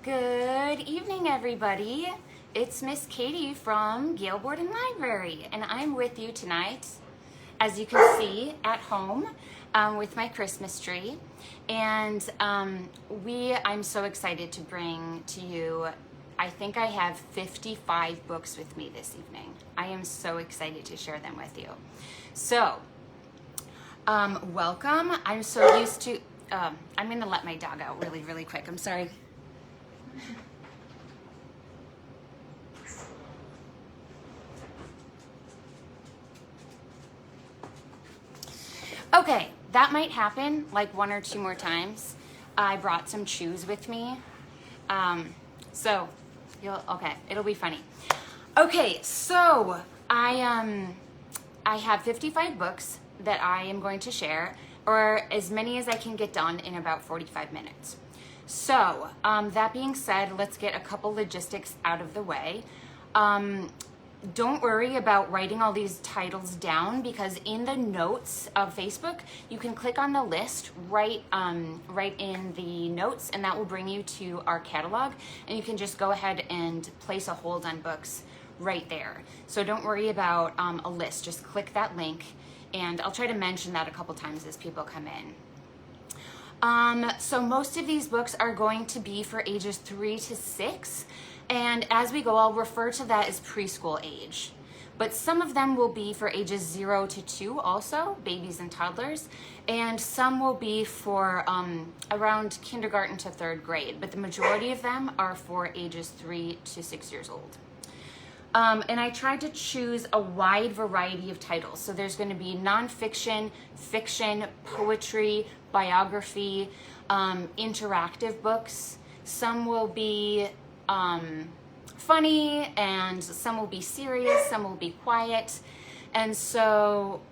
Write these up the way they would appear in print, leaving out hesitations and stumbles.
Good evening, everybody. It's Miss Katie from Gilboard Library, and I'm with you tonight, as you can see, at home with my Christmas tree. And I'm so excited to bring to you, I think I have 55 books with me this evening. I am so excited to share them with you. So, welcome. I'm so used to, I'm gonna let my dog out really quick. I'm sorry. Okay, that might happen like one or two more times. I brought some chews with me. It'll be funny. Okay, so I have 55 books that I am going to share, or as many as I can get done in about 45 minutes. So, that being said, let's get a couple logistics out of the way. Don't worry about writing all these titles down, because in the notes of Facebook, you can click on the list right in the notes, and that will bring you to our catalog, and you can just go ahead and place a hold on books right there. So don't worry about a list, just click that link, and I'll try to mention that a couple times as people come in. So most of these books are going to be for ages 3 to 6. And as we go, I'll refer to that as preschool age. But some of them will be for ages 0 to 2 also, babies and toddlers. And some will be for around kindergarten to 3rd grade. But the majority of them are for ages 3 to 6 years old. And I tried to choose a wide variety of titles. So there's going to be nonfiction, fiction, poetry, biography, interactive books. Some will be funny, and some will be serious, some will be quiet. And so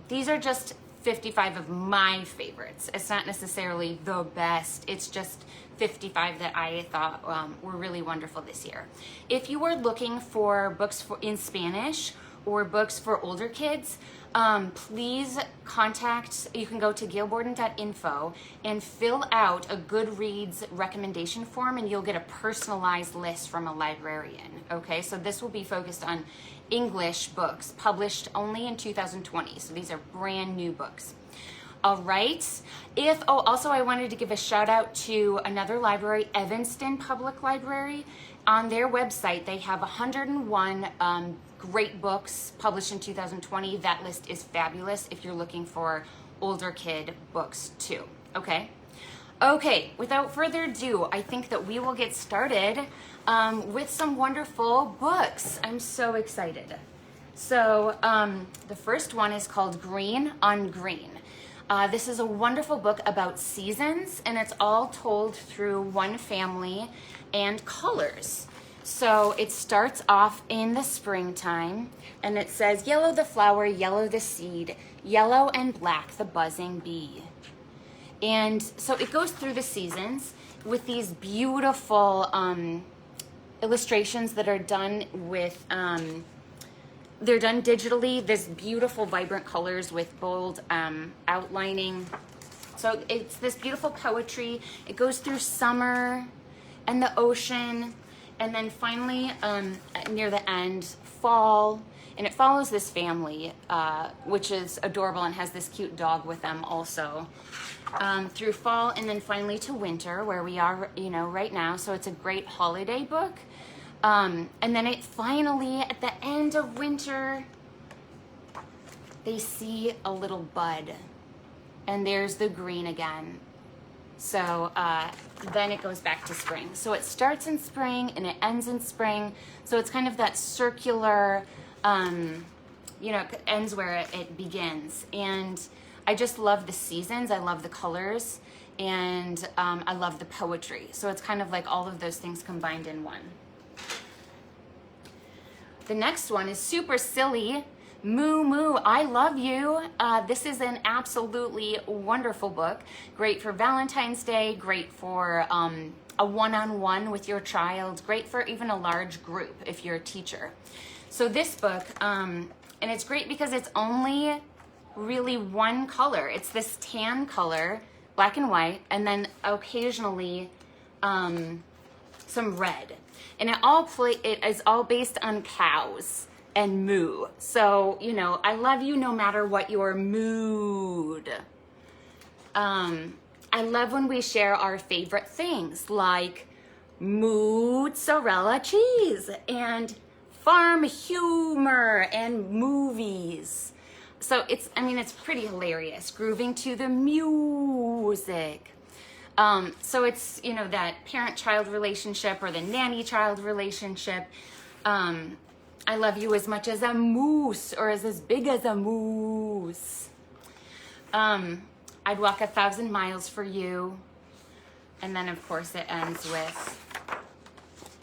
these are just 55 of my favorites. It's not necessarily the best, it's just 55 that I thought were really wonderful this year. If you were looking for books in Spanish or books for older kids, please you can go to gailborden.info and fill out a Goodreads recommendation form, and you'll get a personalized list from a librarian. Okay, so this will be focused on English books published only in 2020. So these are brand new books. All right. Also I wanted to give a shout out to another library, Evanston Public Library. On their website, they have 101 great books published in 2020. That list is fabulous if you're looking for older kid books too. Okay. Okay, without further ado, I think that we will get started with some wonderful books. I'm so excited. So the first one is called Green on Green. This is a wonderful book about seasons, and it's all told through one family and colors. So it starts off in the springtime, and it says, yellow the flower, yellow the seed, yellow and black the buzzing bee. And so it goes through the seasons with these beautiful illustrations that are done with, they're done digitally, this beautiful vibrant colors with bold outlining. So it's this beautiful poetry. It goes through summer and the ocean, and then finally near the end, fall. And it follows this family, which is adorable and has this cute dog with them also, through fall, and then finally to winter, where we are, right now. So it's a great holiday book. And then it finally, at the end of winter, they see a little bud, and there's the green again. So then it goes back to spring. So it starts in spring and it ends in spring. So it's kind of that circular, it ends where it begins. And I just love the seasons. I love the colors, and I love the poetry. So it's kind of like all of those things combined in one. The next one is Super Silly Moo Moo, I Love You. This is an absolutely wonderful book. Great for Valentine's Day, great for a one-on-one with your child, great for even a large group if you're a teacher. So this book, and it's great because it's only really one color. It's this tan color, black and white, and then occasionally some red. And it is all based on cows and moo. So, you know, I love you no matter what your mood. I love when we share our favorite things like mozzarella cheese and farm humor and movies. So it's pretty hilarious, grooving to the music. So it's, you know, that parent-child relationship or the nanny-child relationship. I love you as much as a moose, or as big as a moose. I'd walk 1,000 miles for you. And then of course it ends with,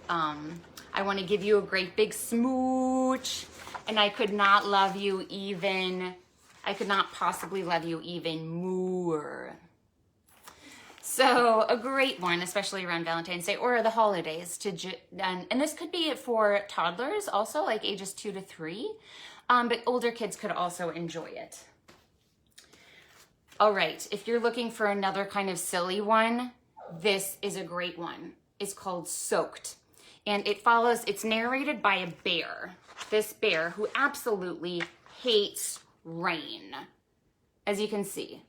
I want to give you a great big smooch, and I could not possibly love you even more. So a great one, especially around Valentine's Day or the holidays. And this could be for toddlers also, like ages 2 to 3, but older kids could also enjoy it. All right, if you're looking for another kind of silly one, this is a great one. It's called Soaked. And it's narrated by a bear. This bear who absolutely hates rain. As you can see,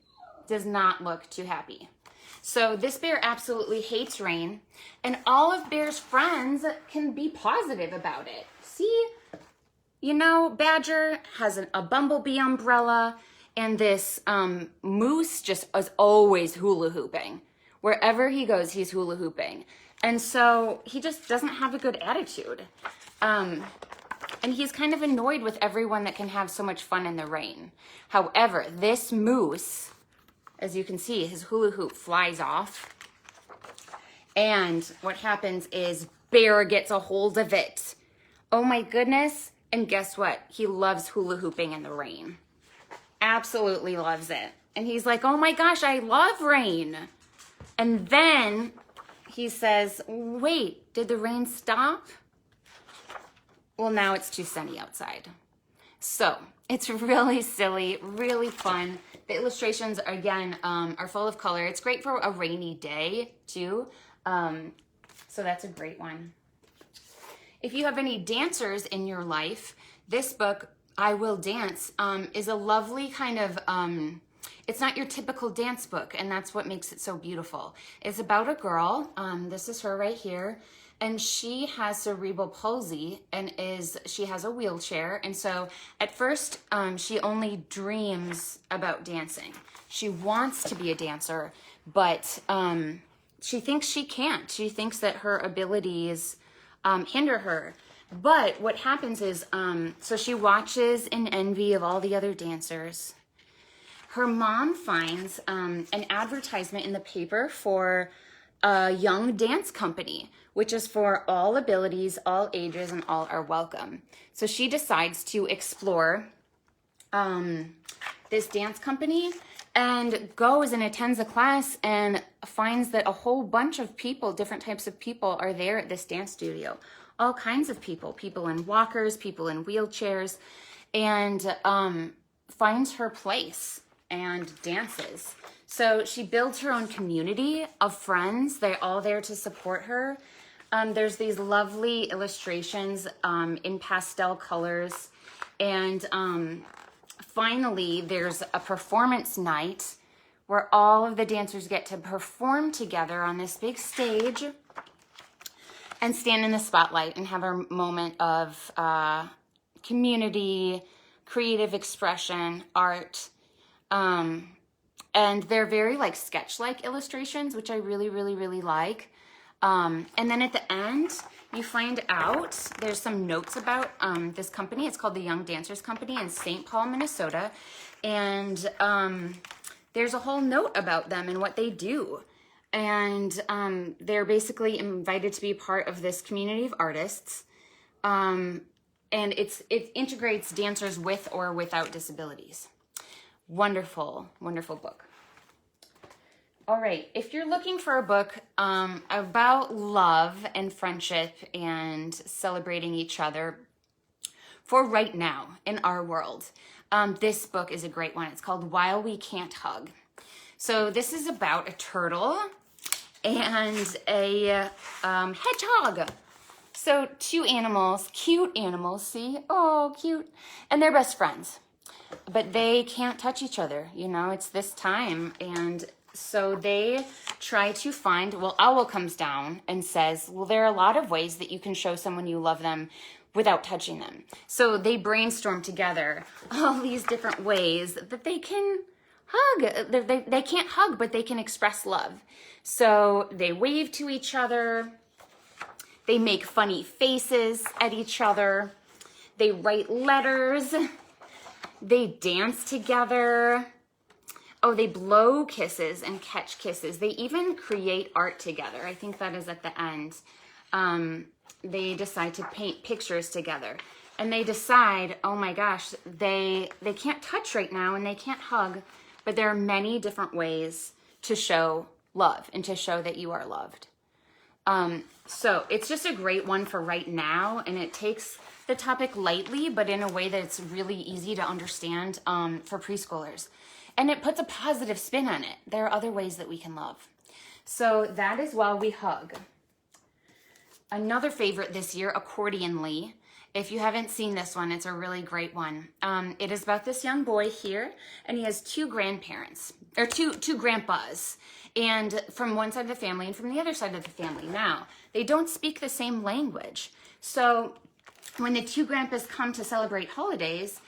does not look too happy. So this bear absolutely hates rain, and all of Bear's friends can be positive about it. See, you know, Badger has a bumblebee umbrella, and this moose just is always hula hooping. Wherever he goes, he's hula hooping. And so he just doesn't have a good attitude. And he's kind of annoyed with everyone that can have so much fun in the rain. However, this moose, as you can see, his hula hoop flies off. And what happens is Bear gets a hold of it. Oh my goodness. And guess what? He loves hula hooping in the rain. Absolutely loves it. And he's like, oh my gosh, I love rain. And then he says, wait, did the rain stop? Well, now it's too sunny outside. So it's really silly, really fun. The illustrations, again, are full of color. It's great for a rainy day, too. So that's a great one. If you have any dancers in your life, this book, I Will Dance, is a lovely kind of, it's not your typical dance book, and that's what makes it so beautiful. It's about a girl, this is her right here, and she has cerebral palsy and she has a wheelchair. And so at first, she only dreams about dancing. She wants to be a dancer, but she thinks she can't. She thinks that her abilities hinder her. But what happens is, so she watches in envy of all the other dancers. Her mom finds an advertisement in the paper for a young dance company, which is for all abilities, all ages, and all are welcome. So she decides to explore this dance company and goes and attends a class and finds that a whole bunch of people, different types of people, are there at this dance studio. All kinds of people, people in walkers, people in wheelchairs, and finds her place and dances. So she builds her own community of friends. They're all there to support her. There's these lovely illustrations in pastel colors. And finally, there's a performance night where all of the dancers get to perform together on this big stage and stand in the spotlight and have a moment of community, creative expression, art. And they're very like sketch-like illustrations, which I really, really, really like. And then at the end, you find out there's some notes about this company. It's called the Young Dancers Company in St. Paul, Minnesota. And there's a whole note about them and what they do. And they're basically invited to be part of this community of artists. And it integrates dancers with or without disabilities. Wonderful, wonderful book. All right, if you're looking for a book about love and friendship and celebrating each other for right now in our world, this book is a great one. It's called We Cant Hug. So this is about a turtle, and a hedgehog. So 2 animals, cute animals, see? Oh, cute. And they're best friends. But they can't touch each other, you know, it's this time. And so they try to find, well, Owl comes down and says, well, there are a lot of ways that you can show someone you love them without touching them. So they brainstorm together all these different ways that they can hug. They can't hug, but they can express love. So they wave to each other. They make funny faces at each other. They write letters. They dance together. Oh, they blow kisses and catch kisses. They even create art together. I think that is at the end. They decide to paint pictures together. And they decide, oh my gosh, they can't touch right now and they can't hug, but there are many different ways to show love and to show that you are loved. So it's just a great one for right now, and it takes the topic lightly, but in a way that's really easy to understand for preschoolers. And it puts a positive spin on it. There are other ways that we can love. So that is While We Hug. Another favorite this year, Accordionly. If you haven't seen this one, it's a really great one. It is about this young boy here, and he has 2 grandparents, or two grandpas, and from one side of the family and from the other side of the family. Now, they don't speak the same language. So when the 2 grandpas come to celebrate holidays,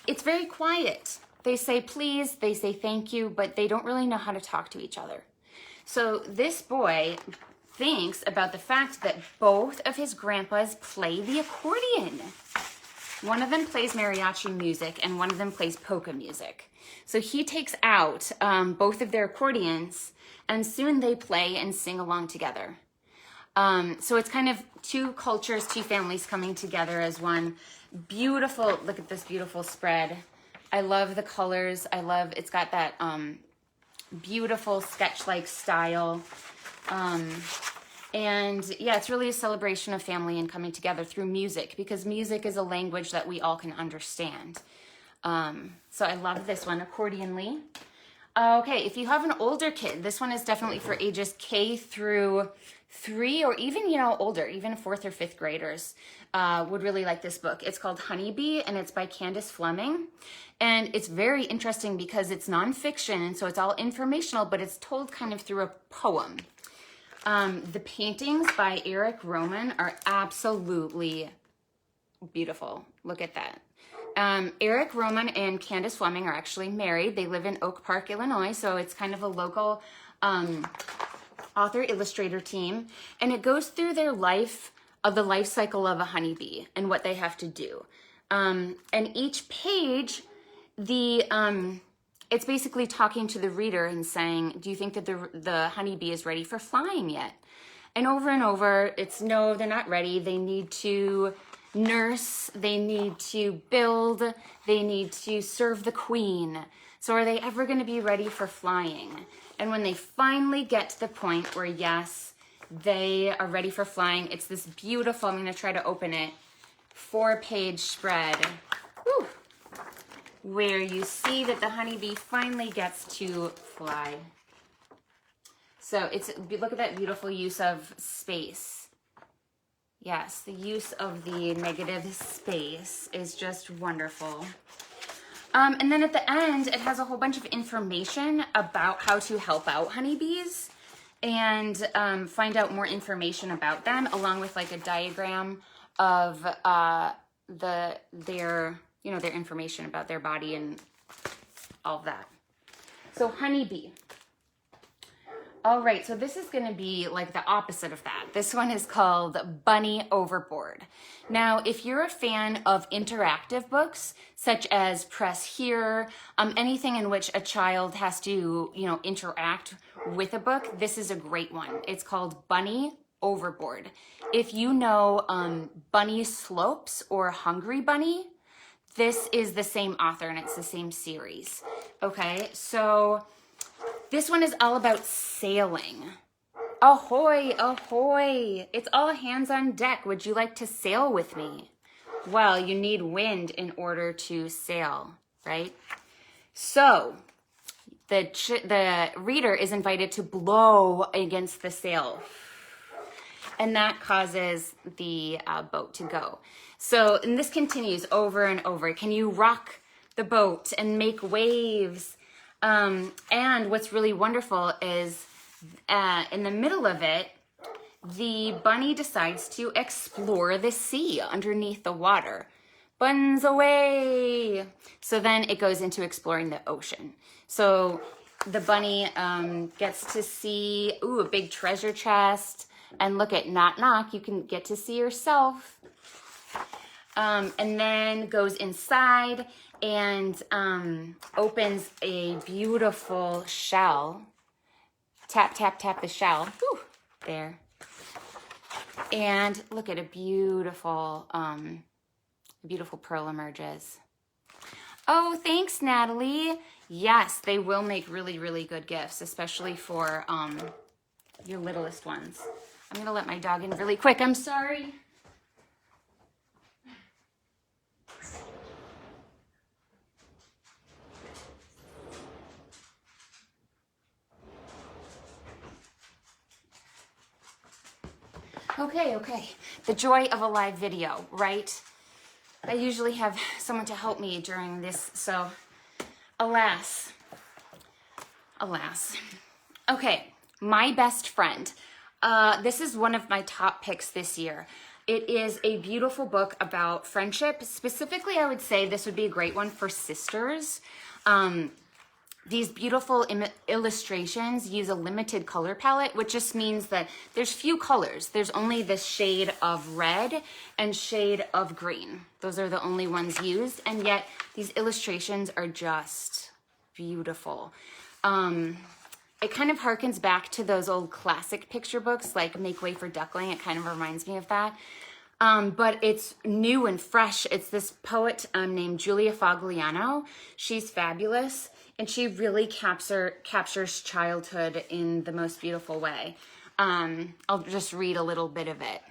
it's very quiet. They say please, they say thank you, but they don't really know how to talk to each other. So this boy thinks about the fact that both of his grandpas play the accordion. One of them plays mariachi music and one of them plays polka music. So he takes out both of their accordions, and soon they play and sing along together. So it's kind of 2 cultures, 2 families coming together as one. Beautiful, look at this beautiful spread. I love the colors. I love, it's got that beautiful sketch-like style. And yeah, it's really a celebration of family and coming together through music, because music is a language that we all can understand. So I love this one, Accordionly. Okay, if you have an older kid, this one is definitely for ages K through 3, or even, you know, older, even 4th or 5th graders would really like this book. It's called Honeybee, and it's by Candace Fleming. And it's very interesting because it's nonfiction, and so it's all informational, but it's told kind of through a poem. The paintings by Eric Roman are absolutely beautiful. Look at that. Eric Roman and Candace Fleming are actually married. They live in Oak Park, Illinois, so it's kind of a local author-illustrator team. And it goes through their life, of the life cycle of a honeybee and what they have to do. And each page, it's basically talking to the reader and saying, do you think that the honeybee is ready for flying yet? And over, it's no, they're not ready. They need to nurse, they need to build, they need to serve the queen. So are they ever going to be ready for flying? And when they finally get to the point where, yes, they are ready for flying, it's this beautiful, I'm going to try to open it, 4-page spread. Whew, where you see that the honeybee finally gets to fly. So look at that beautiful use of space. Yes, the use of the negative space is just wonderful. And then at the end, it has a whole bunch of information about how to help out honeybees and find out more information about them, along with like a diagram of their information about their body and all of that. So honeybee. All right, so this is going to be like the opposite of that. This one is called Bunny Overboard. Now, if you're a fan of interactive books, such as Press Here, anything in which a child has to, interact with a book, this is a great one. It's called Bunny Overboard. If you know Bunny Slopes or Hungry Bunny, this is the same author and it's the same series. Okay, so this one is all about sailing. Ahoy, ahoy. It's all hands on deck. Would you like to sail with me? Well, you need wind in order to sail, right? So the reader is invited to blow against the sail, and that causes the boat to go. So, and this continues over and over. Can you rock the boat and make waves? And what's really wonderful is in the middle of it, the bunny decides to explore the sea underneath the water. Buns away! So then it goes into exploring the ocean. So the bunny gets to see, ooh, a big treasure chest. And look at knock knock, you can get to see yourself. And then goes inside and opens a beautiful shell. Tap, tap, tap the shell. Whew, there. And look at a beautiful pearl emerges. Oh, thanks, Natalie. Yes, they will make really, really good gifts, especially for your littlest ones. I'm going to let my dog in really quick. I'm sorry. Okay. The joy of a live video, right? I usually have someone to help me during this, so alas. Okay, my best friend. This is one of my top picks this year. It is a beautiful book about friendship. Specifically, I would say this would be a great one for sisters. These beautiful illustrations use a limited color palette, which just means that there's few colors. There's only this shade of red and shade of green. Those are the only ones used, and yet these illustrations are just beautiful. It kind of harkens back to those old classic picture books like Make Way for Duckling. It kind of reminds me of that. But it's new and fresh. It's this poet named Julia Fogliano. She's fabulous, and she really captures childhood in the most beautiful way. I'll just read a little bit of it.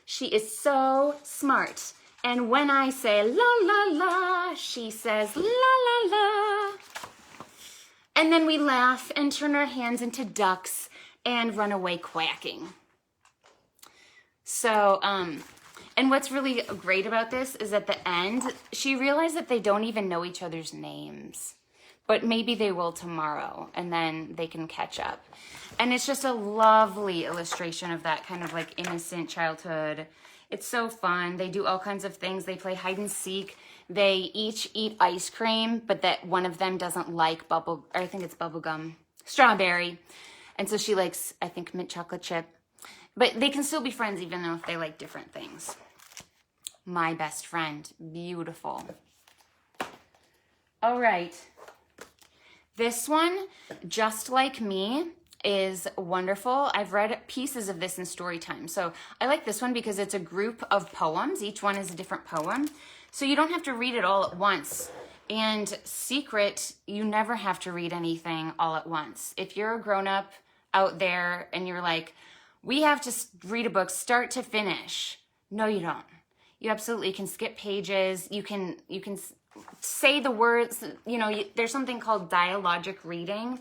She is so smart, and when I say la la la, she says la la la. And then we laugh and turn our hands into ducks and run away quacking. So, and what's really great about this is at the end, she realized that they don't even know each other's names, but maybe they will tomorrow, and then they can catch up. And it's just a lovely illustration of that kind of like innocent childhood. It's so fun. They do all kinds of things. They play hide and seek. They each eat ice cream, but that one of them doesn't like strawberry. And so she likes, I think, mint chocolate chip. But they can still be friends even though if they like different things. My best friend. Beautiful. All right. This one, Just Like Me, is wonderful. I've read pieces of this in story time. So I like this one because it's a group of poems. Each one is a different poem. So you don't have to read it all at once. And secret, you never have to read anything all at once. If you're a grown-up out there and you're like, we have to read a book start to finish. No, you don't. You absolutely can skip pages. You can say the words. You know, there's something called dialogic reading,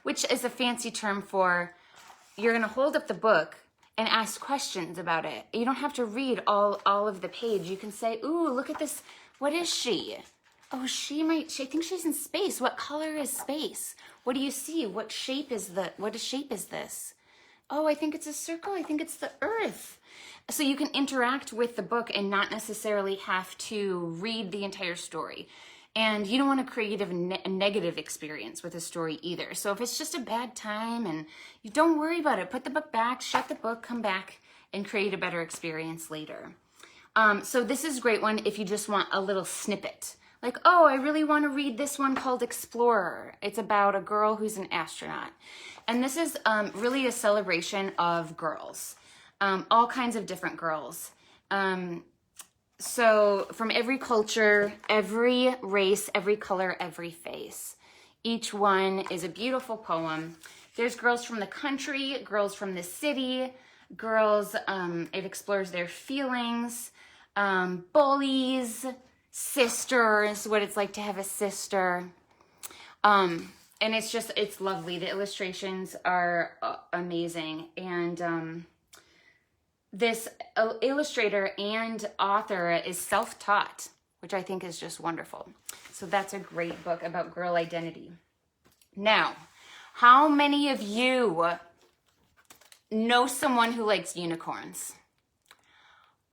which is a fancy term for you're going to hold up the book and ask questions about it. You don't have to read all of the page. You can say, ooh, look at this. What is she? Oh, I think she's in space. What color is space? What do you see? What shape is this? Oh, I think it's a circle. I think it's the earth. So you can interact with the book and not necessarily have to read the entire story. And you don't want to create a negative experience with a story either. So if it's just a bad time and you don't worry about it, put the book back, shut the book, come back and create a better experience later. So this is a great one if you just want a little snippet. Like, oh, I really want to read this one called Explorer. It's about a girl who's an astronaut. And this is really a celebration of girls, all kinds of different girls. So from every culture, every race, every color, every face. Each one is a beautiful poem. There's girls from the country, girls from the city, girls, it explores their feelings, bullies, sisters, what it's like to have a sister. And it's lovely. The illustrations are amazing. And this illustrator and author is self-taught, which I think is just wonderful. So that's a great book about girl identity. Now, how many of you know someone who likes unicorns?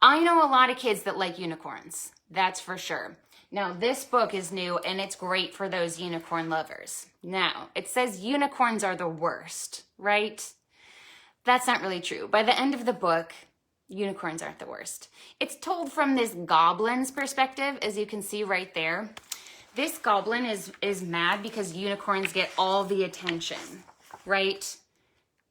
I know a lot of kids that like unicorns, that's for sure. Now, this book is new and it's great for those unicorn lovers. Now, it says unicorns are the worst, right? That's not really true. By the end of the book, unicorns aren't the worst. It's told from this goblin's perspective, as you can see right there. This goblin is mad because unicorns get all the attention, right?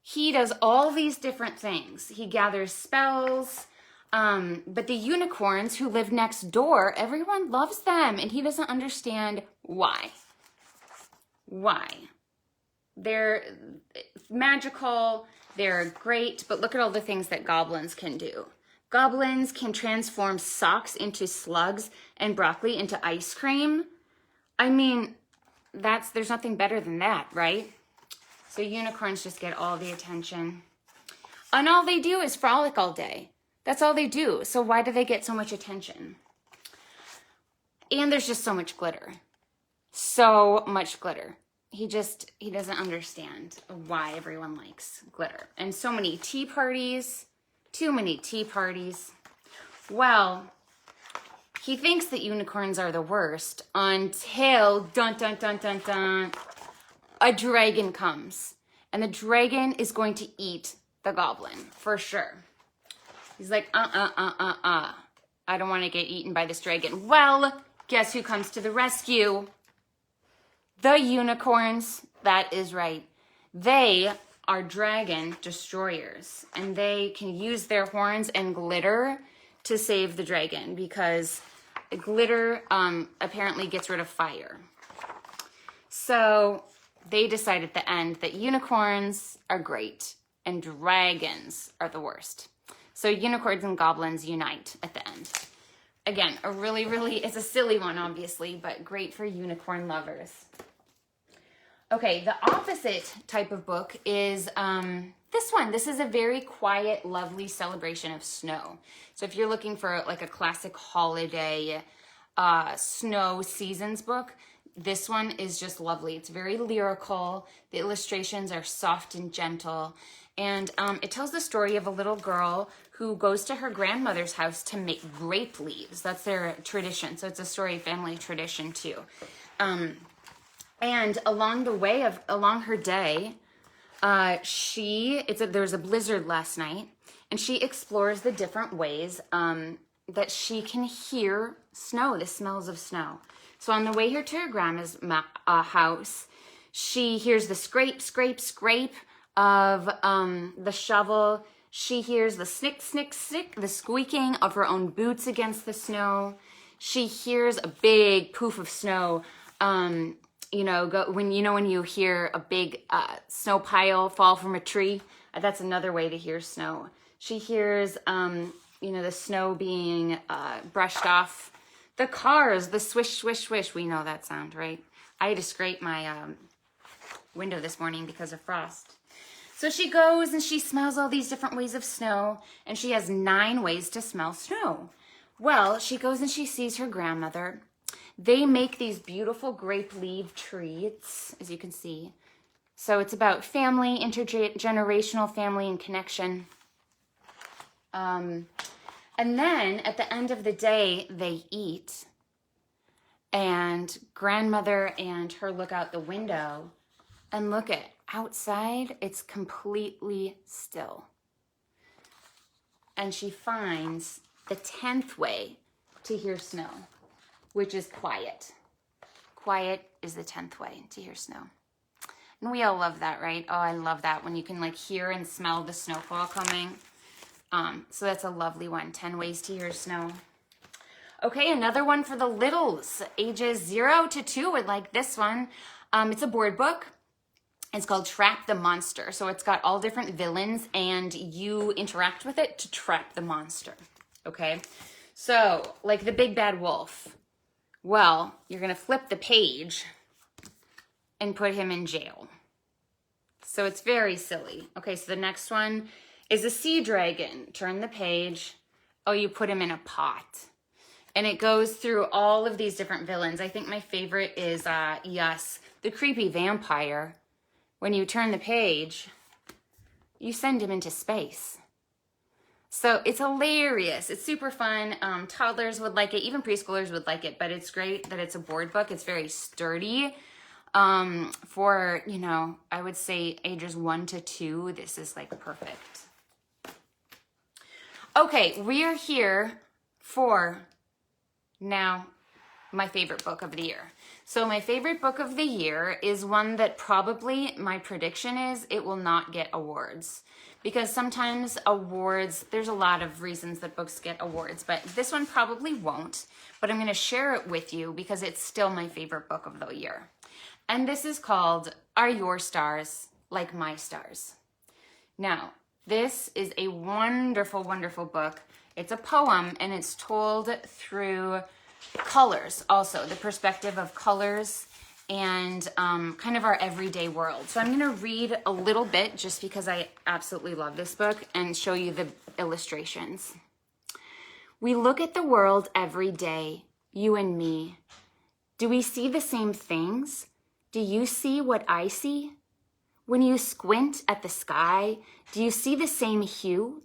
He does all these different things. He gathers spells, but the unicorns who live next door, everyone loves them, and he doesn't understand why. Why? They're magical, they're great, but look at all the things that goblins can do. Goblins can transform socks into slugs and broccoli into ice cream. I mean, there's nothing better than that, right? So unicorns just get all the attention. And all they do is frolic all day. That's all they do. So why do they get so much attention? And there's just so much glitter. So much glitter. He doesn't understand why everyone likes glitter. And so many tea parties, too many tea parties. Well, he thinks that unicorns are the worst until, dun, dun, dun, dun, dun, a dragon comes. And the dragon is going to eat the goblin, for sure. He's like, I don't want to get eaten by this dragon. Well, guess who comes to the rescue? The unicorns. That is right. They are dragon destroyers, and they can use their horns and glitter to save the dragon, because glitter apparently gets rid of fire. So they decide at the end that unicorns are great and dragons are the worst. So unicorns and goblins unite at the end. Again, it's a silly one, obviously, but great for unicorn lovers. Okay, the opposite type of book is this one. This is a very quiet, lovely celebration of snow. So if you're looking for like a classic holiday snow seasons book, this one is just lovely. It's very lyrical. The illustrations are soft and gentle. And it tells the story of a little girl who goes to her grandmother's house to make grape leaves. That's their tradition. So it's a story of family tradition too. And along her day, there was a blizzard last night, and she explores the different ways that she can hear snow, the smells of snow. So on the way here to her grandma's house, she hears the scrape, scrape, scrape of the shovel. She hears the snick, snick, snick, the squeaking of her own boots against the snow. She hears a big poof of snow. When you hear a big snow pile fall from a tree, that's another way to hear snow. She hears, the snow being brushed off the cars, the swish, swish, swish. We know that sound, right? I had to scrape my window this morning because of frost. So she goes and she smells all these different ways of snow, and she has 9 ways to smell snow. Well, she goes and she sees her grandmother. They make these beautiful grape leaf treats, as you can see. So it's about family, intergenerational family and connection. And then at the end of the day, they eat. And grandmother and her look out the window and look at outside, it's completely still. And she finds the 10th way to hear snow, which is quiet. Quiet is the 10th way to hear snow. And we all love that, right? Oh, I love that when you can like hear and smell the snowfall coming. So that's a lovely one, 10 ways to hear snow. Okay, another one for the littles, ages 0 to 2 would like this one. It's a board book. It's called Trap the Monster. So it's got all different villains and you interact with it to trap the monster, okay? So, like the big bad wolf. Well, you're gonna flip the page and put him in jail. So it's very silly. Okay, so the next one is a sea dragon. Turn the page. Oh, you put him in a pot. And it goes through all of these different villains. I think my favorite is, yes, the creepy vampire. When you turn the page, you send him into space. So it's hilarious. It's super fun. Toddlers would like it. Even preschoolers would like it. But it's great that it's a board book. It's very sturdy. For, you know, I would say ages 1 to 2, this is like perfect. Okay, we are here for now my favorite book of the year. So my favorite book of the year is one that probably my prediction is it will not get awards. Because sometimes awards, there's a lot of reasons that books get awards, but this one probably won't. But I'm going to share it with you because it's still my favorite book of the year. And this is called Are Your Stars Like My Stars? Now, this is a wonderful, wonderful book. It's a poem and it's told through colors also, the perspective of colors and kind of our everyday world. So I'm going to read a little bit just because I absolutely love this book and show you the illustrations. We look at the world every day, you and me. Do we see the same things? Do you see what I see? When you squint at the sky, do you see the same hue?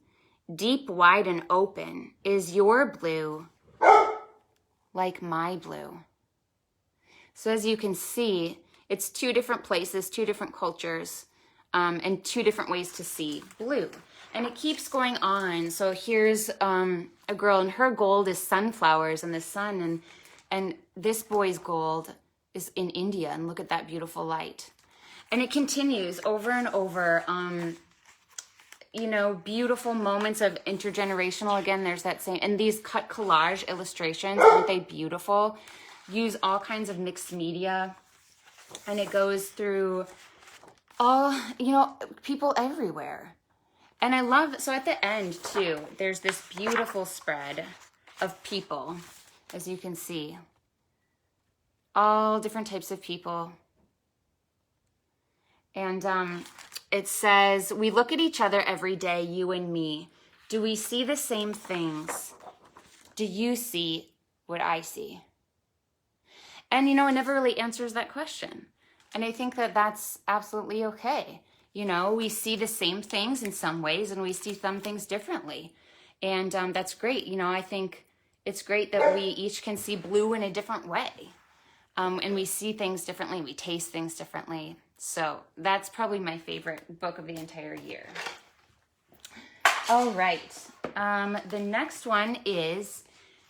Deep, wide, and open, is your blue like my blue? So as you can see, it's 2 different places, 2 different cultures, and 2 different ways to see blue. And it keeps going on. So here's a girl, and her gold is sunflowers and the sun, and this boy's gold is in India, and look at that beautiful light. And it continues over and over. You know, beautiful moments of intergenerational. Again, there's that same, and these cut collage illustrations, aren't they beautiful? Use all kinds of mixed media, and it goes through all, you know, people everywhere. And I love, so at the end too, there's this beautiful spread of people, as you can see. All different types of people. And it says, we look at each other every day, you and me. Do we see the same things? Do you see what I see? And, you know, it never really answers that question. And I think that that's absolutely okay. You know, we see the same things in some ways and we see some things differently. And that's great. You know, I think it's great that we each can see blue in a different way. And we see things differently, we taste things differently. So that's probably my favorite book of the entire year. All right, the next one is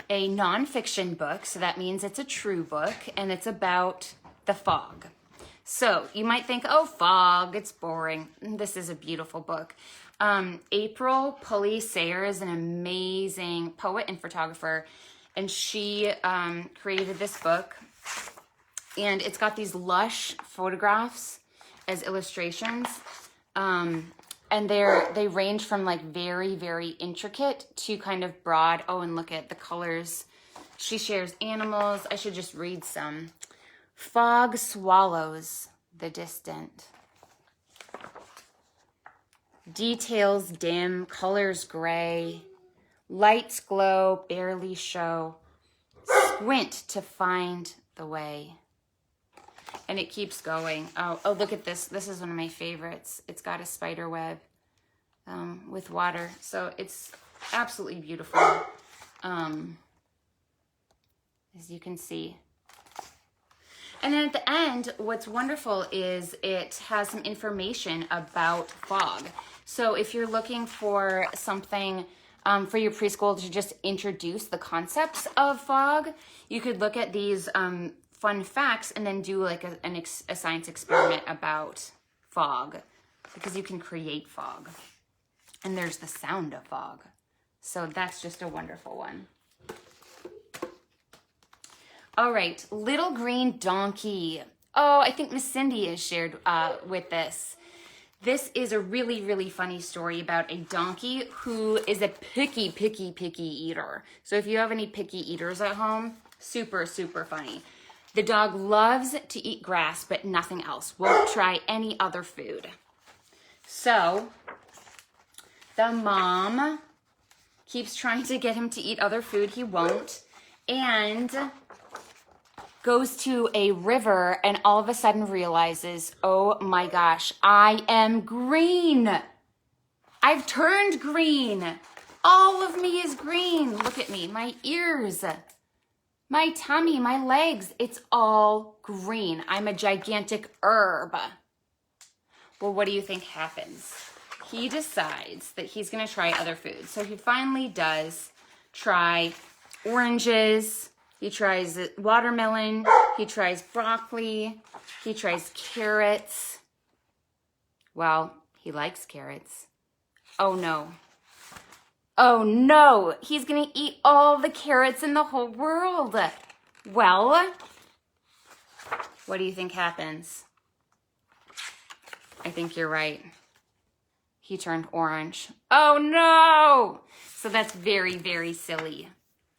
a nonfiction book. So that means it's a true book and it's about the fog. So you might think, oh, fog, it's boring. This is a beautiful book. April Pulley Sayer is an amazing poet and photographer, and she created this book. And it's got these lush photographs as illustrations. And they range from like very, very intricate to kind of broad. Oh, and look at the colors. She shares animals. I should just read some. Fog swallows the distant. Details dim, colors gray. Lights glow, barely show. Squint to find the way. And it keeps going. Oh, look at this. This is one of my favorites. It's got a spider web with water. So it's absolutely beautiful, as you can see. And then at the end, what's wonderful is it has some information about fog. So if you're looking for something for your preschool to just introduce the concepts of fog, you could look at these fun facts and then do like a science experiment about fog, because you can create fog. And there's the sound of fog. So that's just a wonderful one. All right, Little Green Donkey. Oh, I think Miss Cindy is shared with this. This is a really, really funny story about a donkey who is a picky eater. So if you have any picky eaters at home, super, super funny. The dog loves to eat grass, but nothing else. Won't try any other food. So the mom keeps trying to get him to eat other food. He won't. And goes to a river and all of a sudden realizes, oh my gosh, I am green. I've turned green. All of me is green. Look at me, my ears, my tummy, my legs, it's all green. I'm a gigantic herb. Well, what do you think happens? He decides that he's gonna try other foods. So he finally does try oranges, he tries watermelon, he tries broccoli, he tries carrots. Well, he likes carrots. Oh no. Oh no, he's gonna eat all the carrots in the whole world. Well, what do you think happens? I think you're right. He turned orange. Oh no! So that's very, very silly.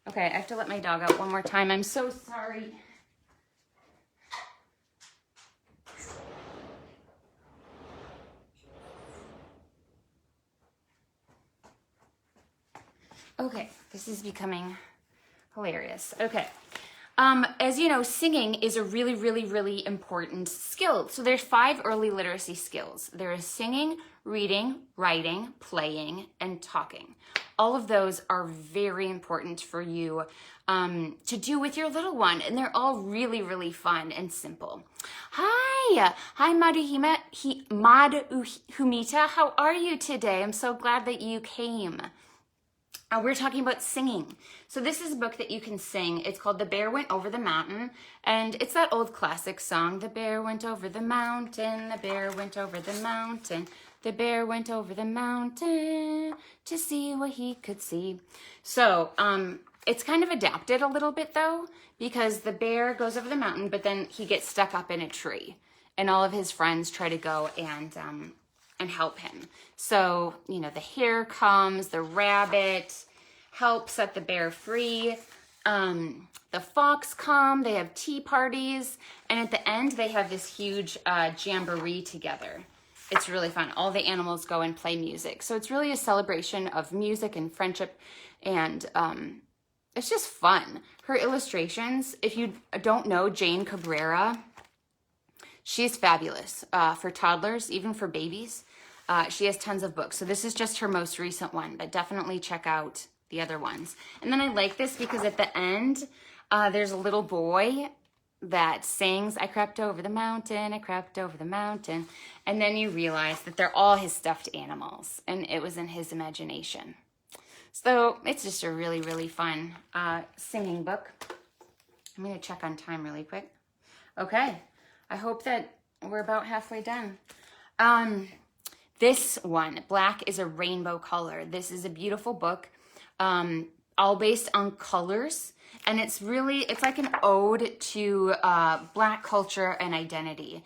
Okay, I have to let my dog out one more time. I'm so sorry. Okay, this is becoming hilarious. Okay. As you know, singing is a really, really, really important skill. So there's 5 early literacy skills. There is singing, reading, writing, playing, and talking. All of those are very important for you to do with your little one. And they're all really, really fun and simple. Hi, Madhumita. How are you today? I'm so glad that you came. We're talking about singing. So this is a book that you can sing. It's called The Bear Went Over the Mountain. And it's that old classic song. The bear went over the mountain. The bear went over the mountain. The bear went over the mountain to see what he could see. So it's kind of adapted a little bit though, because the bear goes over the mountain, but then he gets stuck up in a tree. And all of his friends try to go and help him. So, you know, the hare comes, the rabbit helps set the bear free. The fox come, they have tea parties. And at the end, they have this huge jamboree together. It's really fun. All the animals go and play music. So it's really a celebration of music and friendship. And it's just fun. Her illustrations, if you don't know Jane Cabrera, she's fabulous for toddlers, even for babies. She has tons of books. So this is just her most recent one, but definitely check out the other ones. And then I like this because at the end, there's a little boy that sings, I crept over the mountain, I crept over the mountain. And then you realize that they're all his stuffed animals and it was in his imagination. So it's just a really, really fun singing book. I'm gonna check on time really quick. Okay, I hope that we're about halfway done. This one, Black is a Rainbow Color. This is a beautiful book, all based on colors. And it's like an ode to Black culture and identity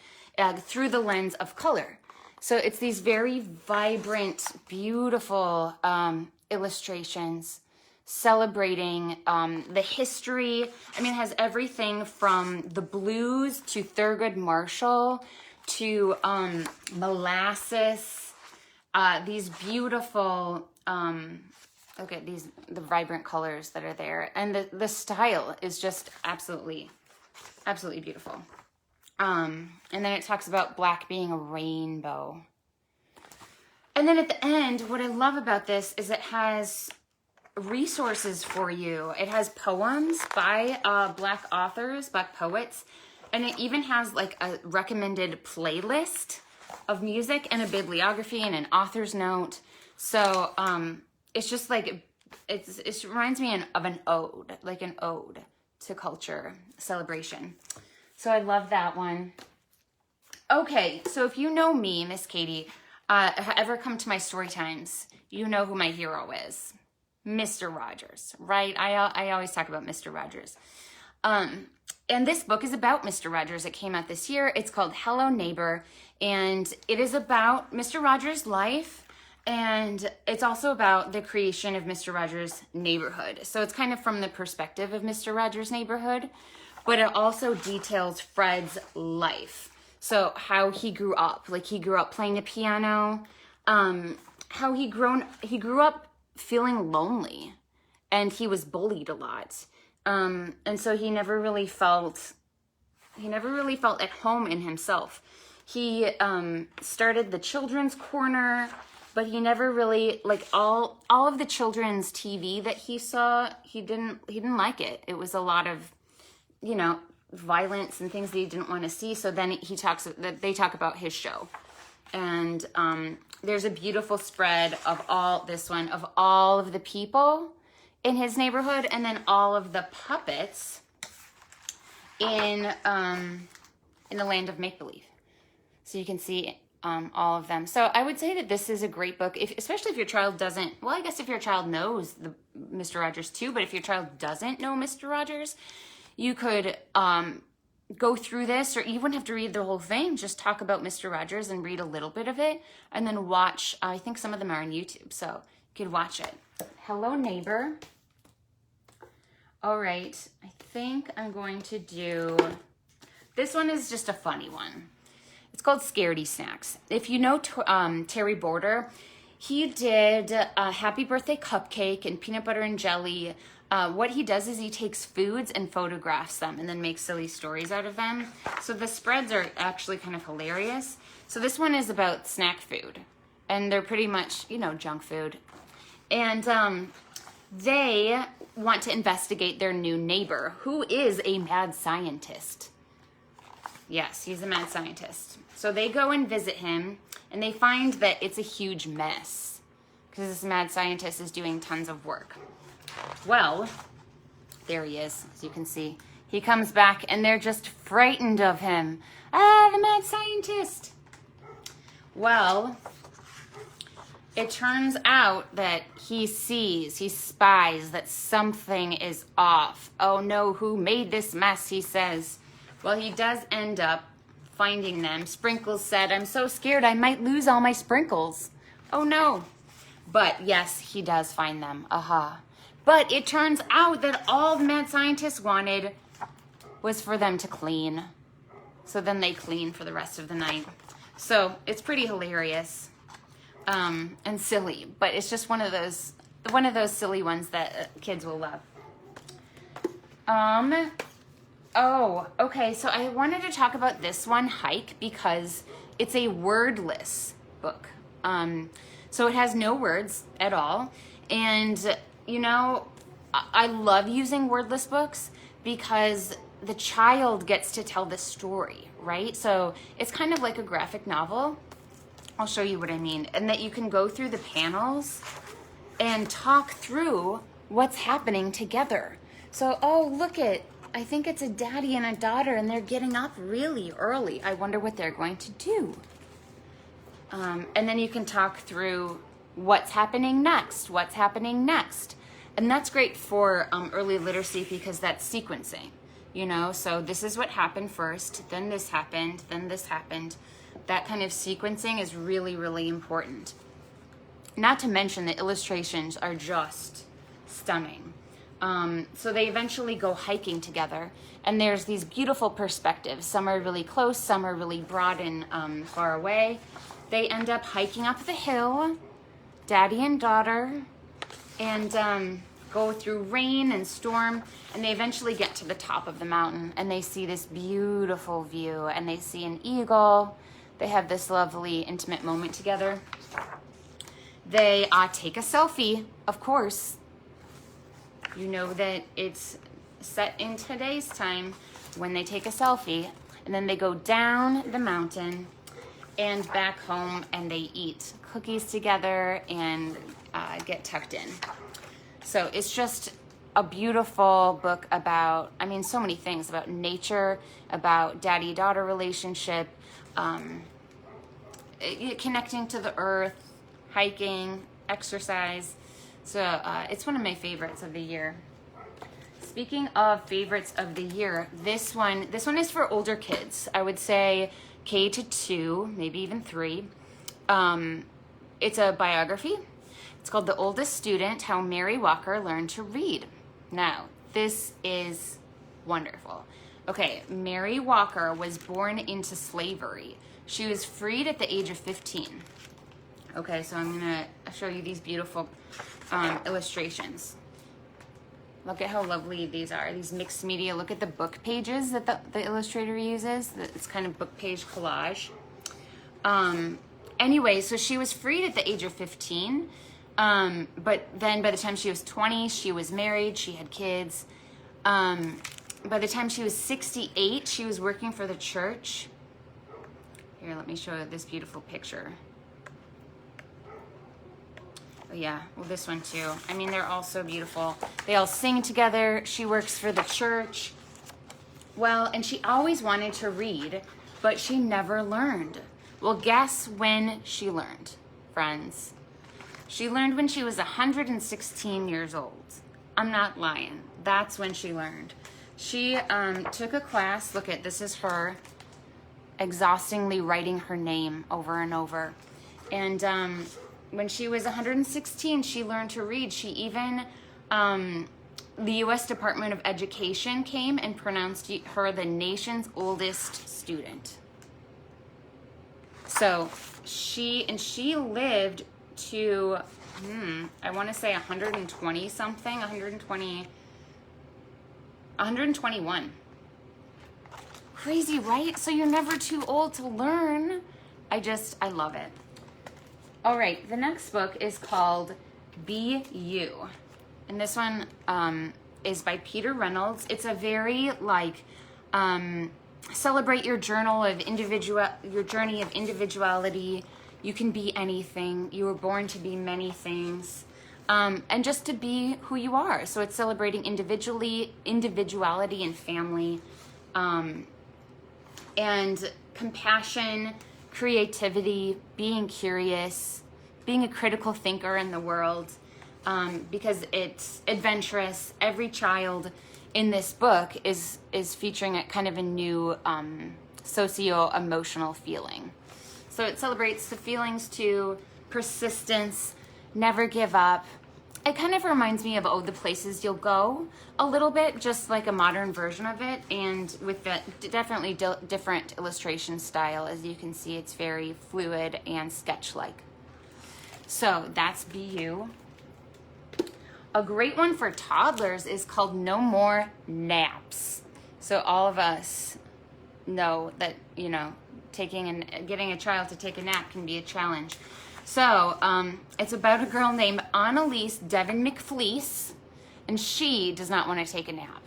through the lens of color. So it's these very vibrant, beautiful illustrations celebrating the history. I mean, it has everything from the blues to Thurgood Marshall to molasses. These beautiful, look at the vibrant colors that are there. And the style is just absolutely, absolutely beautiful. And then it talks about black being a rainbow. And then at the end, what I love about this is it has resources for you. It has poems by Black authors, Black poets. And it even has like a recommended playlist of music and a bibliography and an author's note. So it's just like, it reminds me of an ode, like an ode to culture celebration. So I love that one. Okay, so if you know me, Miss Katie, ever come to my story times, you know who my hero is. Mr. Rogers, right? I always talk about Mr. Rogers. And this book is about Mr. Rogers. It came out this year. It's called Hello Neighbor, and it is about Mr. Rogers' life, and it's also about the creation of Mr. Rogers' neighborhood. So it's kind of from the perspective of Mr. Rogers' neighborhood. but it also details Fred's life. So how he grew up, like he grew up playing the piano, how he grew up feeling lonely, and he was bullied a lot. And so he never really felt at home in himself. He started the children's corner, but he never really, like, all of the children's TV that he saw, he didn't like it. It was a lot of, you know, violence and things that he didn't want to see. So then they talk about his show. And there's a beautiful spread of all of the people in his neighborhood, and then all of the puppets in the land of make-believe. So you can see all of them. So I would say that this is a great book, especially if your child doesn't, well, I guess if your child knows the Mr. Rogers too, but if your child doesn't know Mr. Rogers, you could go through this, or you wouldn't have to read the whole thing. Just talk about Mr. Rogers and read a little bit of it, and then watch, I think some of them are on YouTube, so you could watch it. Hello, neighbor. All right, I think I'm going to do, this one is just a funny one. It's called Scaredy Snacks. If you know Terry Border, he did a Happy Birthday Cupcake and Peanut Butter and Jelly. What he does is he takes foods and photographs them and then makes silly stories out of them. So the spreads are actually kind of hilarious. So this one is about snack food, and they're pretty much, you know, junk food. And they want to investigate their new neighbor, who is a mad scientist. Yes, he's a mad scientist. So they go and visit him, and they find that it's a huge mess because this mad scientist is doing tons of work. Well, there he is, as you can see. He comes back, and they're just frightened of him. Ah, the mad scientist. Well, it turns out that he spies that something is off. Oh no, who made this mess, he says. Well, he does end up finding them. Sprinkles said, I'm so scared I might lose all my sprinkles. Oh no. But yes, he does find them. Aha. But it turns out that all the mad scientists wanted was for them to clean. So then they clean for the rest of the night. So it's pretty hilarious. And silly, but it's just one of those silly ones that kids will love. Oh, okay, so I wanted to talk about this one, Hike, because it's a wordless book. So it has no words at all. And, you know, I love using wordless books because the child gets to tell the story, right? So it's kind of like a graphic novel. I'll show you what I mean. And that you can go through the panels and talk through what's happening together. So, oh, look it. I think it's a daddy and a daughter, and they're getting up really early. I wonder what they're going to do. And then you can talk through what's happening next, And that's great for early literacy because that's sequencing, you know? So this is what happened first, then this happened, then this happened. That kind of sequencing is really, really important. Not to mention the illustrations are just stunning. So they eventually go hiking together, and there's these beautiful perspectives. Some are really close, some are really broad and far away. They end up hiking up the hill, daddy and daughter, and go through rain and storm, and they eventually get to the top of the mountain, and they see this beautiful view, and they see an eagle. They have this lovely intimate moment together. They take a selfie, of course. You know that it's set in today's time when they take a selfie, and then they go down the mountain and back home, and they eat cookies together and get tucked in. So it's just a beautiful book about, I mean, so many things, about nature, about daddy-daughter relationship, connecting to the earth, hiking, exercise. So it's one of my favorites of the year. Speaking of favorites of the year, this one is for older kids. I would say K to 2, maybe even 3. It's a biography. It's called The Oldest Student, How Mary Walker Learned to Read. Now, this is wonderful. Okay, Mary Walker was born into slavery. She was freed at the age of 15. Okay, so I'm gonna show you these beautiful illustrations. Look at how lovely these are, these mixed media. Look at the book pages that the illustrator uses. It's kind of book page collage. Anyway, so she was freed at the age of 15. But then by the time she was 20, she was married, she had kids. By the time she was 68, she was working for the church. Here, let me show you this beautiful picture. Oh yeah, well this one too. I mean, they're all so beautiful. They all sing together. She works for the church. Well, and she always wanted to read, but she never learned. Well, guess when she learned, friends? She learned when she was 116 years old. I'm not lying. That's when she learned. She took a class. Look at, this is her exhaustingly writing her name over and over. And when she was 116, she learned to read. She even, the U.S. Department of Education came and pronounced her the nation's oldest student. So she lived to, I want to say 120 something, 121. Crazy, right? So you're never too old to learn. I love it. All right, the next book is called Be You. And this one is by Peter Reynolds. It's a very celebrate your your journey of individuality. You can be anything. You were born to be many things. And just to be who you are. So it's celebrating individuality and family, and compassion, creativity, being curious, being a critical thinker in the world, because it's adventurous. Every child in this book is featuring a kind of a new socio-emotional feeling. So it celebrates the feelings to persistence, never give up. It kind of reminds me of Oh, the Places You'll Go a little bit, just like a modern version of it, and with that definitely different illustration style. As you can see, it's very fluid and sketch-like. So that's Be You. A great one for toddlers is called No More Naps. So all of us know that, getting a child to take a nap can be a challenge. So it's about a girl named Annalise Devon McFleece, and she does not want to take a nap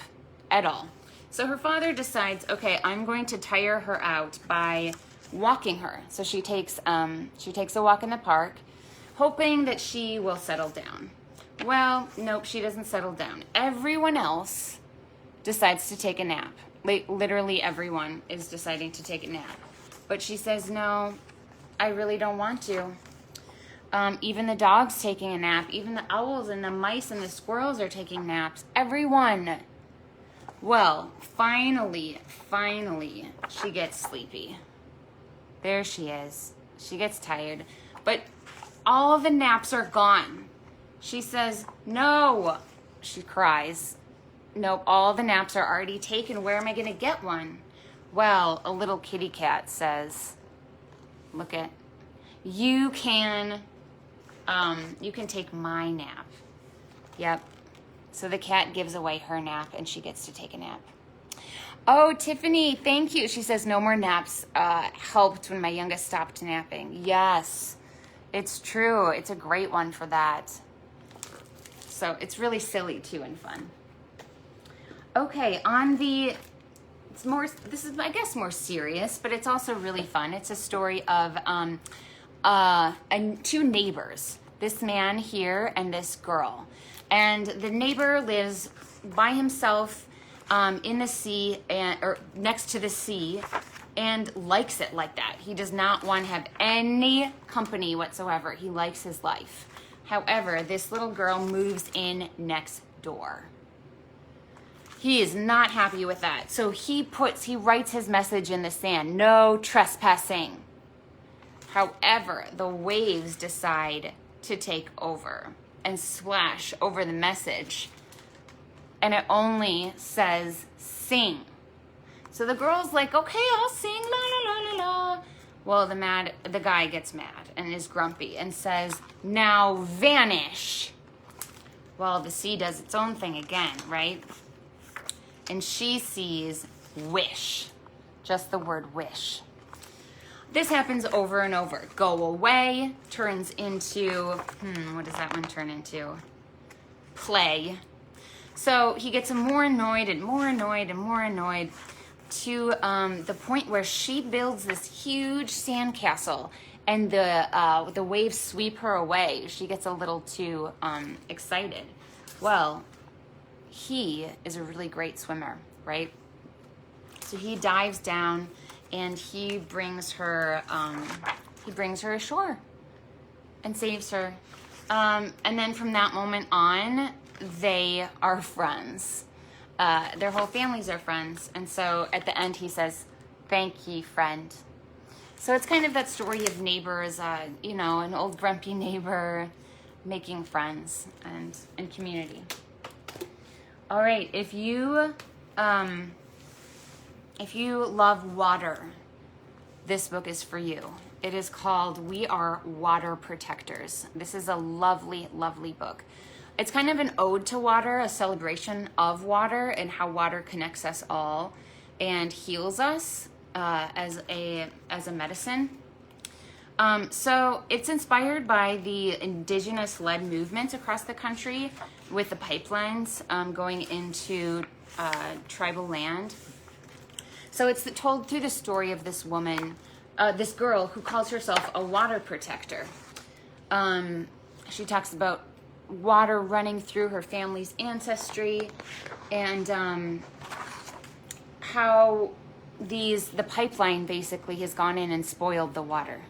at all. So her father decides, okay, I'm going to tire her out by walking her. So she takes a walk in the park, hoping that she will settle down. Well, nope, she doesn't settle down. Everyone else decides to take a nap. Literally everyone is deciding to take a nap. But she says, no, I really don't want to. Even the dog's taking a nap. Even the owls and the mice and the squirrels are taking naps. Everyone. Well, finally, she gets sleepy. There she is. She gets tired. But all the naps are gone. She says, no. She cries. Nope, all the naps are already taken. Where am I going to get one? Well, a little kitty cat says, look at, you can take my nap. Yep. So the cat gives away her nap and she gets to take a nap. Oh, Tiffany, thank you. She says no more naps helped when my youngest stopped napping. Yes, it's true. It's a great one for that. So it's really silly too and fun. Okay, this is, I guess, more serious, but it's also really fun. It's a story of two neighbors, this man here and this girl. And the neighbor lives by himself in the sea, or next to the sea, and likes it like that. He does not want to have any company whatsoever. He likes his life. However, this little girl moves in next door. He is not happy with that. So he writes his message in the sand, no trespassing. However, the waves decide to take over and splash over the message. And it only says sing. So the girl's like, okay, I'll sing, la la la la la. Well, the guy gets mad and is grumpy and says, now vanish. Well, the sea does its own thing again, right? And she sees wish, just the word wish. This happens over and over. Go away turns into, what does that one turn into? Play. So he gets more annoyed and more annoyed and more annoyed to the point where she builds this huge sandcastle and the waves sweep her away. She gets a little too excited. Well, he is a really great swimmer, right? So he dives down and he brings her ashore and saves her. And then from that moment on, they are friends. Their whole families are friends. And so at the end he says, thank ye, friend. So it's kind of that story of neighbors, an old grumpy neighbor making friends and community. All right, if you love water, this book is for you. It is called We Are Water Protectors. This is a lovely, lovely book. It's kind of an ode to water, a celebration of water and how water connects us all and heals us as a medicine. So it's inspired by the indigenous-led movements across the country with the pipelines going into tribal land. So it's told through the story of this woman, this girl who calls herself a water protector. She talks about water running through her family's ancestry and how the pipeline basically has gone in and spoiled the water.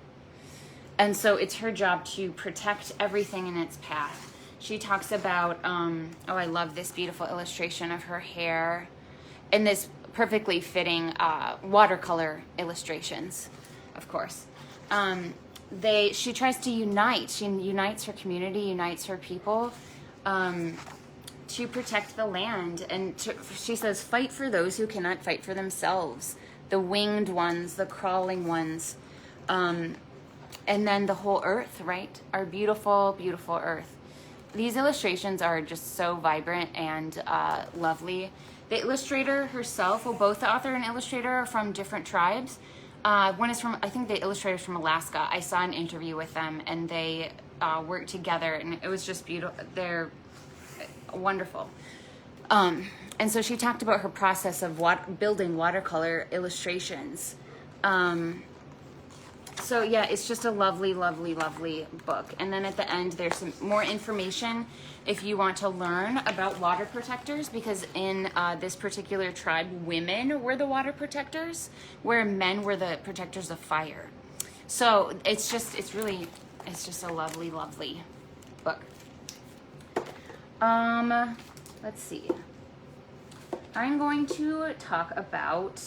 And so it's her job to protect everything in its path. She talks about, I love this beautiful illustration of her hair and this perfectly fitting watercolor illustrations, of course. She tries to unite. She unites her community, unites her people to protect the land. And she says, fight for those who cannot fight for themselves. The winged ones, the crawling ones. And then the whole earth, right? Our beautiful, beautiful earth. These illustrations are just so vibrant and lovely. The illustrator herself, well, both the author and illustrator are from different tribes. One is from, I think the illustrator's from Alaska. I saw an interview with them and they worked together and it was just beautiful. They're wonderful. And so she talked about her process of building watercolor illustrations. So yeah, it's just a lovely, lovely, lovely book. And then at the end, there's some more information if you want to learn about water protectors, because in this particular tribe, women were the water protectors, where men were the protectors of fire. So it's just a lovely, lovely book. Let's see. I'm going to talk about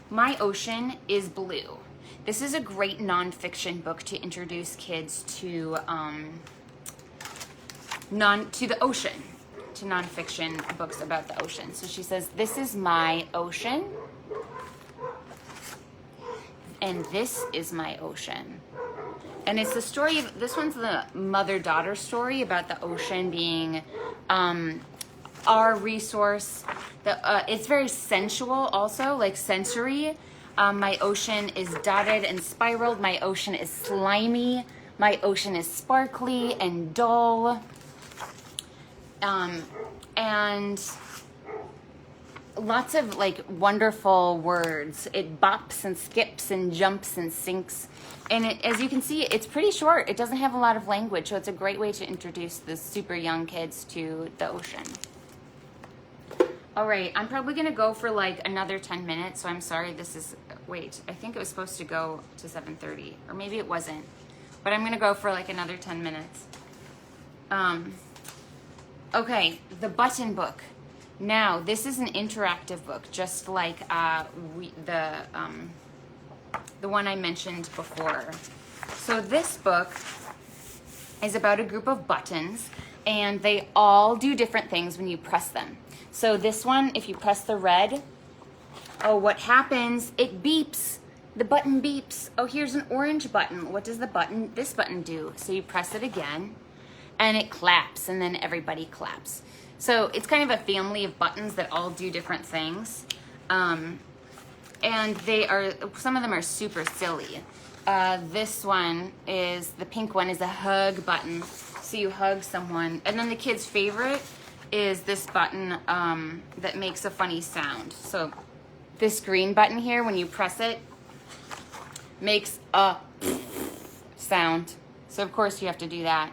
My Ocean is Blue. This is a great nonfiction book to introduce kids to the ocean, to nonfiction books about the ocean. So she says, this is my ocean, and this is my ocean. And it's the story of, this one's the mother-daughter story about the ocean being our resource. It's very sensual also, like sensory. My ocean is dotted and spiraled. My ocean is slimy. My ocean is sparkly and dull. And lots of like wonderful words. It bops and skips and jumps and sinks. And as you can see, it's pretty short. It doesn't have a lot of language, so it's a great way to introduce the super young kids to the ocean. All right, I'm probably gonna go for like another 10 minutes, so I'm sorry wait, I think it was supposed to go to 7:30, or maybe it wasn't, but I'm gonna go for like another 10 minutes. Okay, the button book. Now, this is an interactive book, just like the one I mentioned before. So this book is about a group of buttons, and they all do different things when you press them. So this one, if you press the red, Oh, what happens? It beeps. The button beeps. Oh, here's an orange button. What does this button do? So you press it again and it claps, and then everybody claps. So it's kind of a family of buttons that all do different things. And some of them are super silly. This one is, the pink one is a hug button. So you hug someone. And then the kid's favorite is this button that makes a funny sound. So this green button here, when you press it, makes a sound. So of course you have to do that.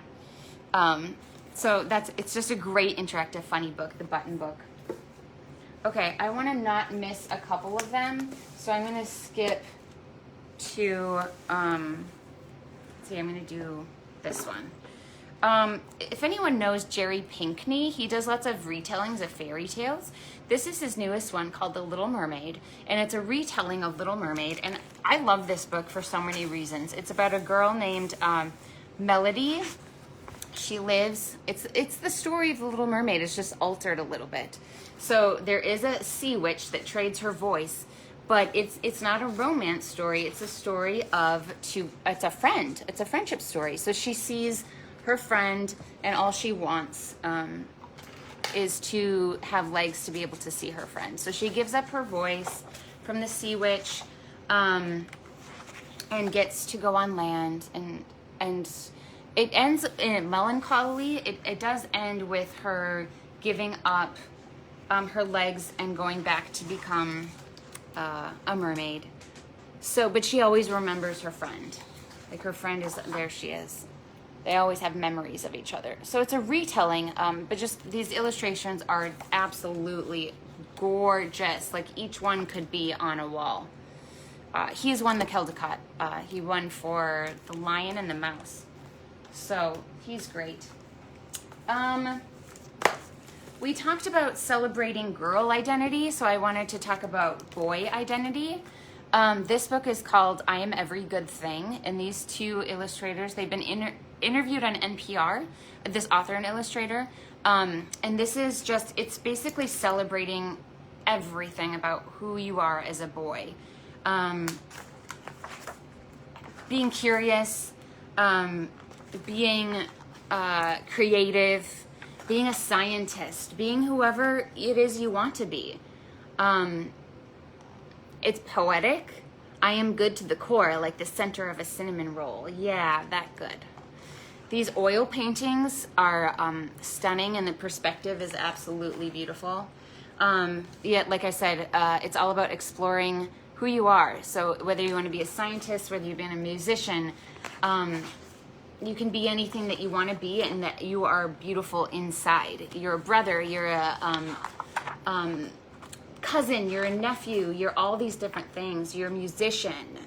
So it's just a great interactive funny book, the button book. Okay, I want to not miss a couple of them, so I'm going to skip to, I'm going to do this one. If anyone knows Jerry Pinkney, he does lots of retellings of fairy tales. This is his newest one called The Little Mermaid, and it's a retelling of Little Mermaid, and I love this book for so many reasons. It's about a girl named Melody. She lives, it's the story of The Little Mermaid, it's just altered a little bit. So there is a sea witch that trades her voice, but it's not a romance story, it's a story of it's a friendship story. So she sees her friend, and all she wants is to have legs to be able to see her friend. So she gives up her voice from the sea witch and gets to go on land, and it ends in melancholy. It does end with her giving up her legs and going back to become a mermaid. So, but she always remembers her friend. Like her friend is, there she is. They always have memories of each other. So it's a retelling, but just these illustrations are absolutely gorgeous. Like each one could be on a wall. He's won the Caldecott. He won for The Lion and the Mouse. So he's great. We talked about celebrating girl identity, so I wanted to talk about boy identity. This book is called I Am Every Good Thing, and these two illustrators, they've been interviewed on NPR, this author and illustrator, and this is just, it's basically celebrating everything about who you are as a boy. Being curious, being creative, being a scientist, being whoever it is you want to be. It's poetic. I am good to the core, like the center of a cinnamon roll. Yeah, that good. These oil paintings are stunning, and the perspective is absolutely beautiful. Yet, like I said, it's all about exploring who you are. So whether you want to be a scientist, whether you've been a musician, you can be anything that you want to be, and that you are beautiful inside. You're a brother, you're a cousin, you're a nephew, you're all these different things. You're a musician.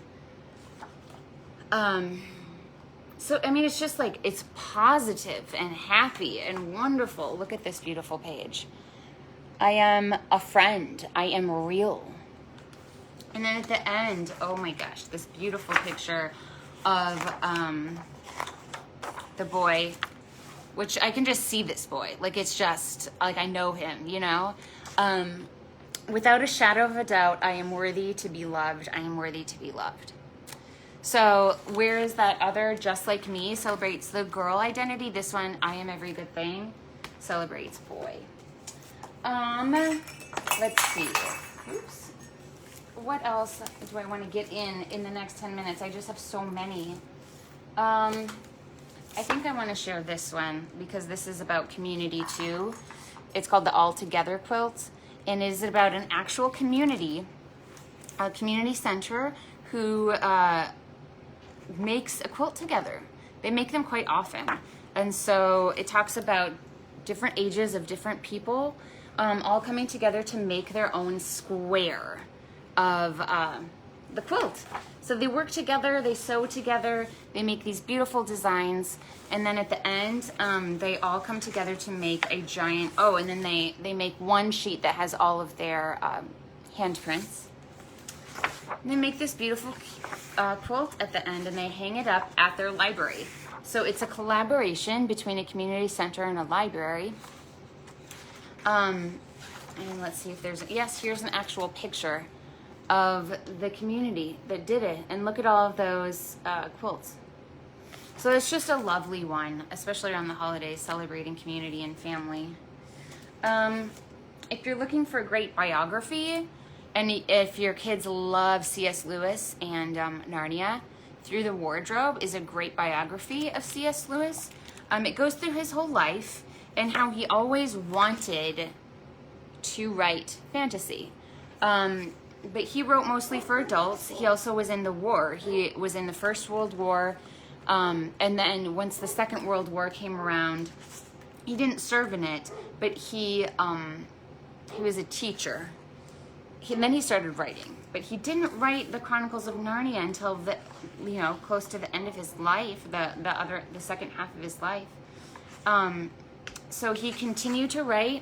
So, I mean, it's just like, it's positive and happy and wonderful. Look at this beautiful page. I am a friend. I am real. And then at the end, oh my gosh, this beautiful picture of the boy, which I can just see this boy. Like, it's just, like, I know him, you know? Without a shadow of a doubt, I am worthy to be loved. I am worthy to be loved. So where is that other Just Like Me celebrates the girl identity? This one, I Am Every Good Thing, celebrates boy. Let's see. Oops. What else do I want to get in the next 10 minutes? I just have so many. I think I want to share this one because this is about community too. It's called the All Together Quilt, and it is about an actual community, a community center who makes a quilt together. They make them quite often. And so it talks about different ages of different people all coming together to make their own square of the quilt. So they work together, they sew together, they make these beautiful designs, and then at the end, they all come together to make a giant, oh, and then they make one sheet that has all of their handprints. And they make this beautiful quilt at the end, and they hang it up at their library. So it's a collaboration between a community center and a library. And let's see if there's, yes, here's an actual picture of the community that did it. And look at all of those quilts. So it's just a lovely one, especially around the holidays, celebrating community and family. If you're looking for a great biography, and if your kids love C.S. Lewis and Narnia, Through the Wardrobe is a great biography of C.S. Lewis. It goes through his whole life and how he always wanted to write fantasy. But he wrote mostly for adults. He also was in the war. He was in the First World War. And then once the Second World War came around, he didn't serve in it, but he was a teacher. And then he started writing. But he didn't write the Chronicles of Narnia until close to the end of his life, the second half of his life. So he continued to write,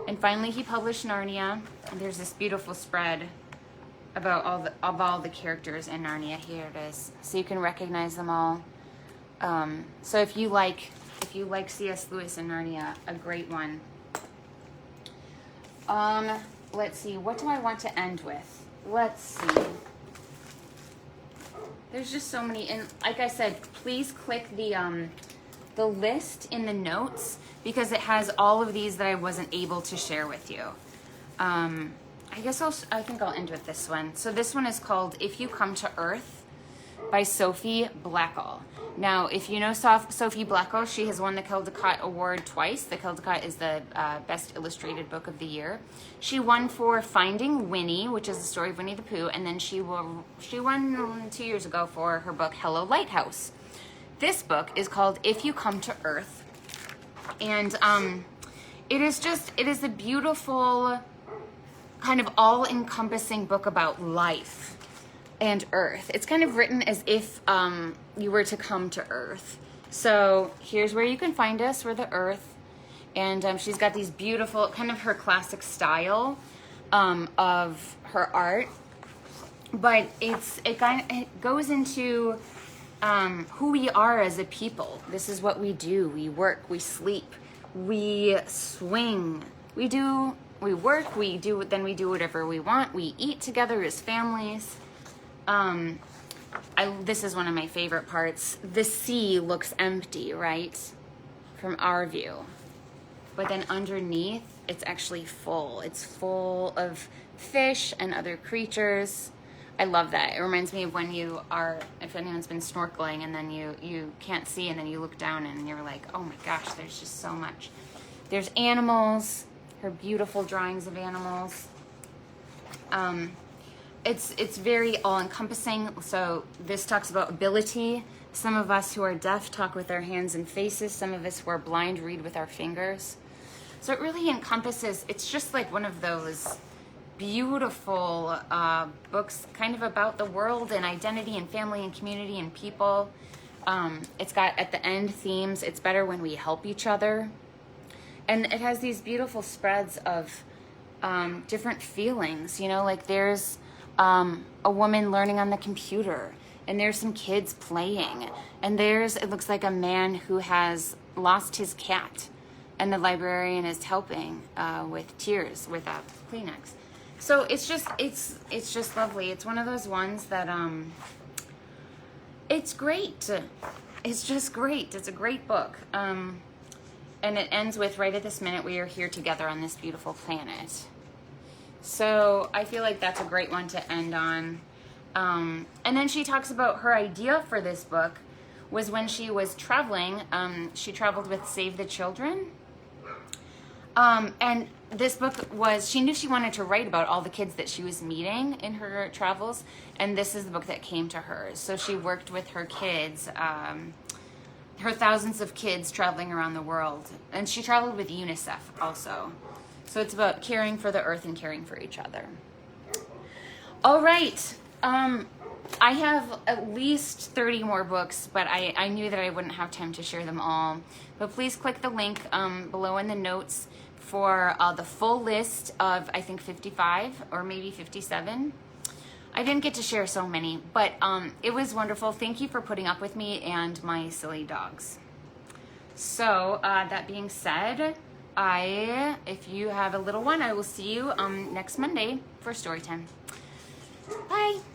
and finally he published Narnia. And there's this beautiful spread about all the characters in Narnia. Here it is, so you can recognize them all. So if you like C.S. Lewis and Narnia, a great one. Let's see, what do I want to end with? Let's see. There's just so many, and like I said, please click the list in the notes, because it has all of these that I wasn't able to share with you. I think I'll end with this one. So this one is called If You Come to Earth by Sophie Blackall. Now, if you know Sophie Blackall, she has won the Caldecott Award twice. The Caldecott is the best illustrated book of the year. She won for Finding Winnie, which is the story of Winnie the Pooh, and then she won 2 years ago for her book Hello Lighthouse. This book is called If You Come to Earth, and it is a beautiful, kind of all-encompassing book about life and Earth. It's kind of written as if you were to come to Earth. So here's where you can find us. We're the Earth, and she's got these beautiful, kind of her classic style of her art, but it goes into who we are as a people. This is what we do. We work, we sleep, we swing, we work, then we do whatever we want. We eat together as families. This is one of my favorite parts. The sea looks empty, right? From our view. But then underneath, it's actually full. It's full of fish and other creatures. I love that. It reminds me of when if anyone's been snorkeling and then you can't see, and then you look down and you're like, oh my gosh, there's just so much. There's animals, her beautiful drawings of animals. It's very all-encompassing. So this talks about ability. Some of us who are deaf talk with our hands and faces. Some of us who are blind read with our fingers. So it really encompasses, it's just like one of those beautiful books kind of about the world and identity and family and community and people. It's got at the end themes. It's better when we help each other. And it has these beautiful spreads of different feelings, like there's a woman learning on the computer, and there's some kids playing, and it looks like a man who has lost his cat, and the librarian is helping with tears with a Kleenex. So it's just lovely. It's one of those ones that it's great. It's just great. It's a great book. And it ends with, right at this minute, we are here together on this beautiful planet. So I feel like that's a great one to end on. And then she talks about her idea for this book was when she was traveling. She traveled with Save the Children. And this book she knew she wanted to write about all the kids that she was meeting in her travels. And this is the book that came to her. So she worked with her kids, her thousands of kids traveling around the world. And she traveled with UNICEF also. So it's about caring for the earth and caring for each other. All right. I have at least 30 more books, but I knew that I wouldn't have time to share them all. But please click the link below in the notes for the full list of, I think, 55 or maybe 57. I didn't get to share so many, but it was wonderful. Thank you for putting up with me and my silly dogs. So that being said, if you have a little one, I will see you next Monday for story time. Bye.